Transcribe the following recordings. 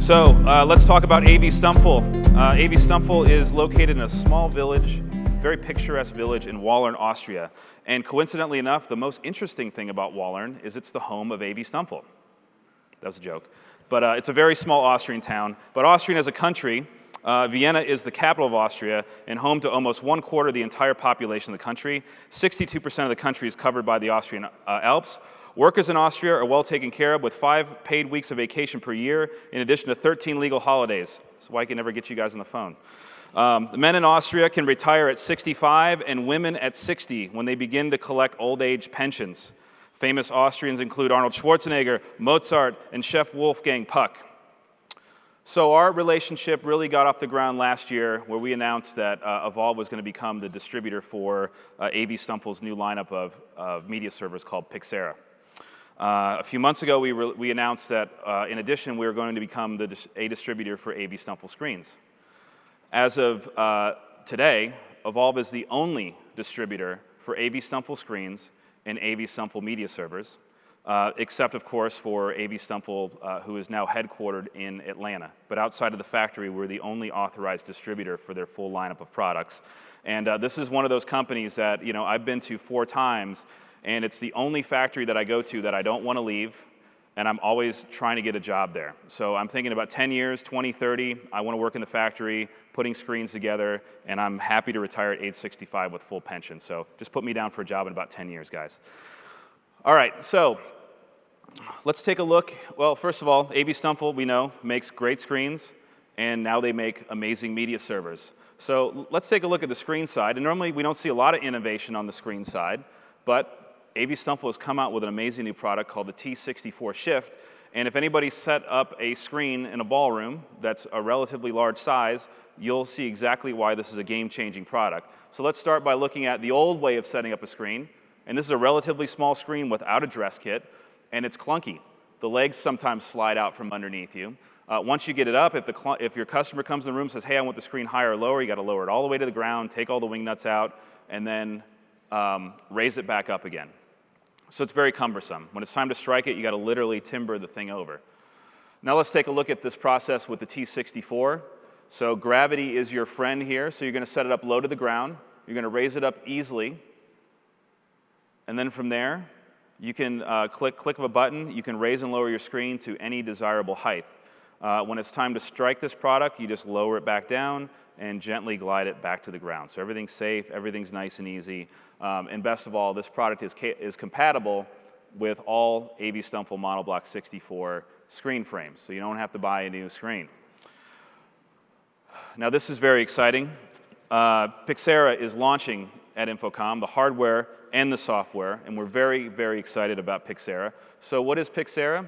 Let's talk about AV Stumpfl. AV Stumpfl is located in a small village, very picturesque village in Wallern, Austria. And coincidentally enough, the most interesting thing about Wallern is it's the home of AV Stumpfl. That was a joke. But it's a very small Austrian town. But Austrian as a country, Vienna is the capital of Austria and home to almost 1/4 of the entire population of the country. 62% of the country is covered by the Austrian Alps. Workers in Austria are well taken care of with 5 paid weeks of vacation per year, in addition to 13 legal holidays. That's why I can never get you guys on the phone. The men in Austria can retire at 65 and women at 60 when they begin to collect old age pensions. Famous Austrians include Arnold Schwarzenegger, Mozart, and Chef Wolfgang Puck. So our relationship really got off the ground last year where we announced that Evolve was going to become the distributor for AV Stumpfl's new lineup of media servers called Pixera. A few months ago, we announced that, in addition, we were going to become a distributor for AV Stumpfl screens. As of today, Evolve is the only distributor for AV Stumpfl screens and AV Stumpfl media servers, except, of course, for AV Stumpfl, who is now headquartered in Atlanta. But outside of the factory, we're the only authorized distributor for their full lineup of products. And this is one of those companies that I've been to 4 times, and it's the only factory that I go to that I don't want to leave, and I'm always trying to get a job there. So I'm thinking about 10 years, 20, 30, I want to work in the factory, putting screens together, and I'm happy to retire at age 65 with full pension. So just put me down for a job in about 10 years, guys. All right, so let's take a look. Well, first of all, AV Stumpfl, we know, makes great screens, and now they make amazing media servers. So let's take a look at the screen side. And normally we don't see a lot of innovation on the screen side, but AV Stumpfl has come out with an amazing new product called the T64 Shift. And if anybody set up a screen in a ballroom that's a relatively large size, you'll see exactly why this is a game-changing product. So let's start by looking at the old way of setting up a screen. And this is a relatively small screen without a dress kit, and it's clunky. The legs sometimes slide out from underneath you. Once you get it up, if your customer comes in the room and says, hey, I want the screen higher or lower, you got to lower it all the way to the ground, take all the wing nuts out, and then raise it back up again. So it's very cumbersome. When it's time to strike it, you got to literally timber the thing over. Now let's take a look at this process with the T64. So gravity is your friend here. So you're going to set it up low to the ground. You're going to raise it up easily. And then from there, you can click of a button. You can raise and lower your screen to any desirable height. When it's time to strike this product, you just lower it back down and gently glide it back to the ground. So everything's safe, everything's nice and easy. And best of all, this product is compatible with all AV Stumpfl Monoblock 64 screen frames, so you don't have to buy a new screen. Now this is very exciting. Pixera is launching at Infocom, the hardware and the software, and we're very, very excited about Pixera. So what is Pixera?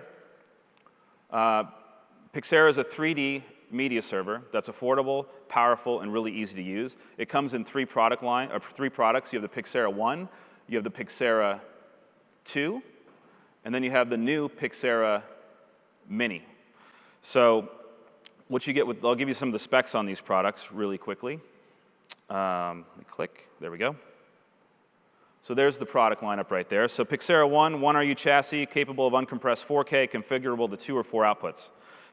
Pixera is a 3D media server that's affordable, powerful, and really easy to use. It comes in 3 products. You have the Pixera 1, you have the Pixera 2, and then you have the new Pixera Mini. So what you get with, I'll give you some of the specs on these products really quickly. Let me click, there we go. So there's the product lineup right there. So Pixera 1 RU chassis, capable of uncompressed 4K, configurable to 2 or 4 outputs.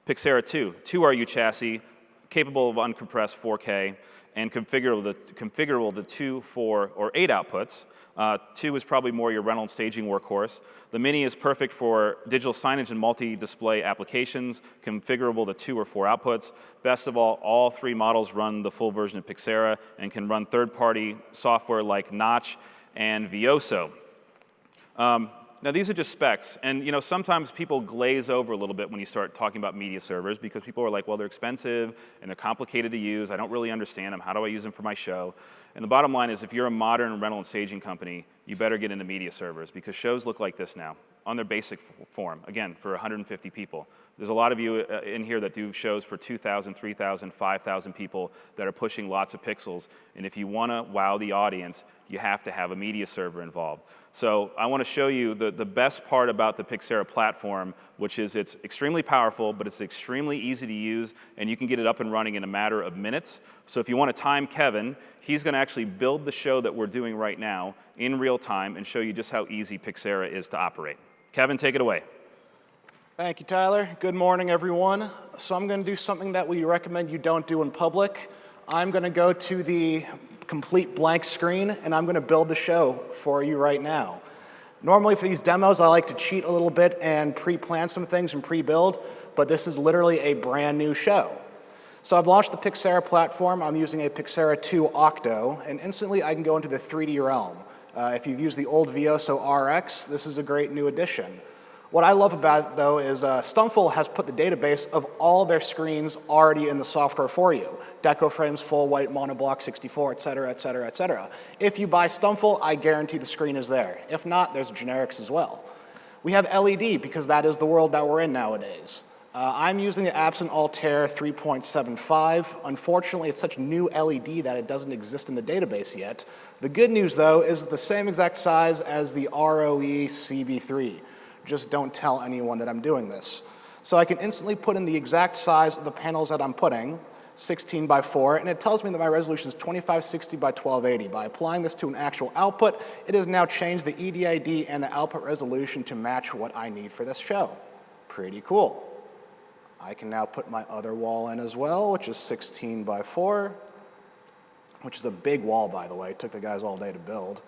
Pixera 2 RU chassis, capable of uncompressed 4K, and configurable to 2, 4, or 8 outputs. 2 is probably more your rental and staging workhorse. The Mini is perfect for digital signage and multi-display applications, configurable to 2 or 4 outputs. Best of all 3 models run the full version of Pixera and can run third-party software like Notch and Vioso. Now these are just specs, and sometimes people glaze over a little bit when you start talking about media servers because people are like, well, they're expensive and they're complicated to use. I don't really understand them. How do I use them for my show? And the bottom line is, if you're a modern rental and staging company, you better get into media servers because shows look like this now on their basic form. Again, for 150 people. There's a lot of you in here that do shows for 2,000, 3,000, 5,000 people that are pushing lots of pixels. And if you want to wow the audience, you have to have a media server involved. So I want to show you the best part about the Pixera platform, which is it's extremely powerful, but it's extremely easy to use, and you can get it up and running in a matter of minutes. So if you want to time Kevin, he's going to actually build the show that we're doing right now in real time and show you just how easy Pixera is to operate. Kevin, take it away. Thank you, Tyler. Good morning, everyone. So I'm going to do something that we recommend you don't do in public. I'm going to go to the complete blank screen, and I'm going to build the show for you right now. Normally for these demos, I like to cheat a little bit and pre-plan some things and pre-build, but this is literally a brand new show. So I've launched the Pixera platform. I'm using a Pixera 2 Octo, and instantly I can go into the 3D realm. If you've used the old Vioso RX, this is a great new addition. What I love about it, though, is Stumpfl has put the database of all their screens already in the software for you. Deco frames, full white, monoblock, 64, et cetera, et cetera, et cetera. If you buy Stumpfl, I guarantee the screen is there. If not, there's generics as well. We have LED, because that is the world that we're in nowadays. I'm using the Epson Altair 3.75. Unfortunately, it's such new LED that it doesn't exist in the database yet. The good news, though, is it's the same exact size as the ROE CB3. Just don't tell anyone that I'm doing this. So I can instantly put in the exact size of the panels that I'm putting, 16 by 4, and it tells me that my resolution is 2560 by 1280. By applying this to an actual output, it has now changed the EDID and the output resolution to match what I need for this show. Pretty cool. I can now put my other wall in as well, which is 16 by 4, which is a big wall, by the way. It took the guys all day to build.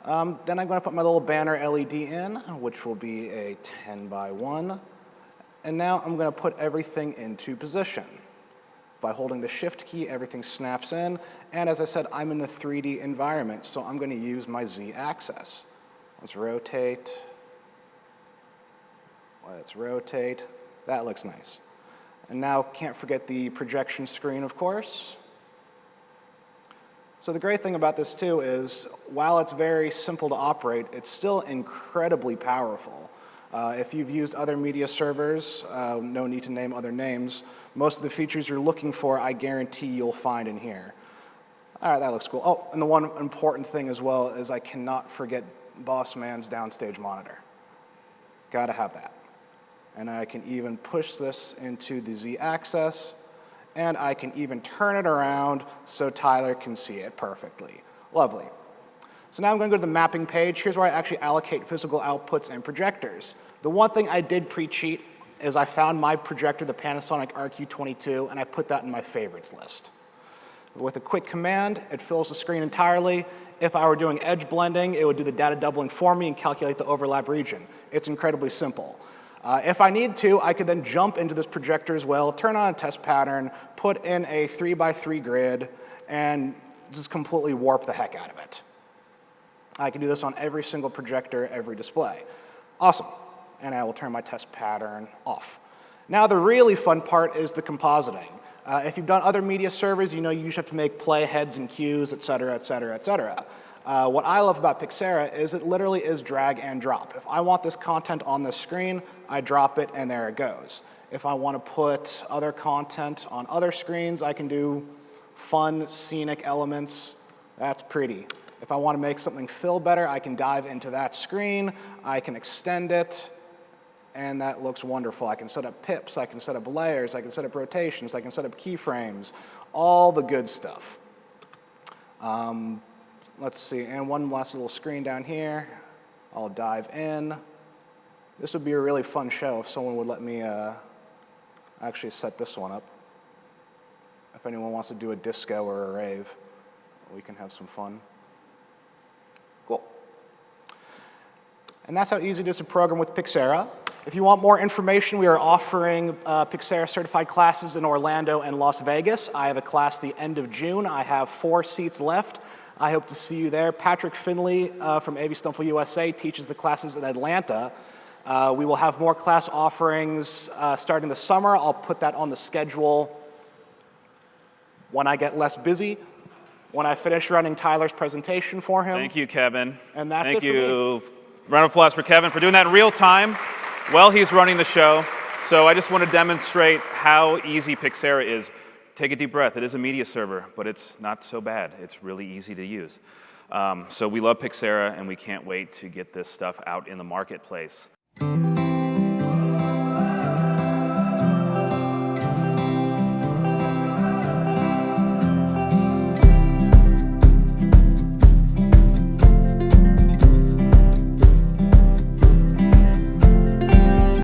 Then I'm going to put my little banner LED in, which will be a 10 by 1. And now I'm going to put everything into position. By holding the Shift key, everything snaps in. And as I said, I'm in the 3D environment, so I'm going to use my Z-axis. Let's rotate. Let's rotate. That looks nice. And now, can't forget the projection screen, of course. So the great thing about this, too, is while it's very simple to operate, it's still incredibly powerful. If you've used other media servers, no need to name other names, most of the features you're looking for, I guarantee you'll find in here. All right, that looks cool. Oh, and the one important thing as well is I cannot forget Boss Man's downstage monitor. Gotta have that. And I can even push this into the Z-axis, and I can even turn it around so Tyler can see it perfectly. Lovely. So now I'm going to go to the mapping page. Here's where I actually allocate physical outputs and projectors. The one thing I did pre-cheat is I found my projector, the Panasonic RQ22, and I put that in my favorites list. With a quick command, it fills the screen entirely. If I were doing edge blending, it would do the data doubling for me and calculate the overlap region. It's incredibly simple. If I need to, I could then jump into this projector as well, turn on a test pattern, put in a 3x3 grid, and just completely warp the heck out of it. I can do this on every single projector, every display. Awesome. And I will turn my test pattern off. Now the really fun part is the compositing. If you've done other media servers, you know you usually have to make playheads and cues, et cetera, et cetera, et cetera. What I love about Pixera is it literally is drag and drop. If I want this content on the screen, I drop it and there it goes. If I want to put other content on other screens, I can do fun, scenic elements. That's pretty. If I want to make something feel better, I can dive into that screen, I can extend it, and that looks wonderful. I can set up pips, I can set up layers, I can set up rotations, I can set up keyframes, all the good stuff. Let's see, and one last little screen down here. I'll dive in. This would be a really fun show if someone would let me actually set this one up. If anyone wants to do a disco or a rave, we can have some fun. Cool. And that's how easy it is to program with Pixera. If you want more information, we are offering Pixera certified classes in Orlando and Las Vegas. I have a class the end of June. I have 4 seats left. I hope to see you there. Patrick Finley from AV Stumpfl USA teaches the classes in Atlanta. We will have more class offerings starting this summer. I'll put that on the schedule when I get less busy, when I finish running Tyler's presentation for him. Thank you, Kevin. And that's Thank it for you. me. Round of applause for Kevin for doing that in real time while he's running the show. So I just want to demonstrate how easy Pixera is. Take a deep breath. It is a media server, but it's not so bad. It's really easy to use. So we love Pixera, and we can't wait to get this stuff out in the marketplace.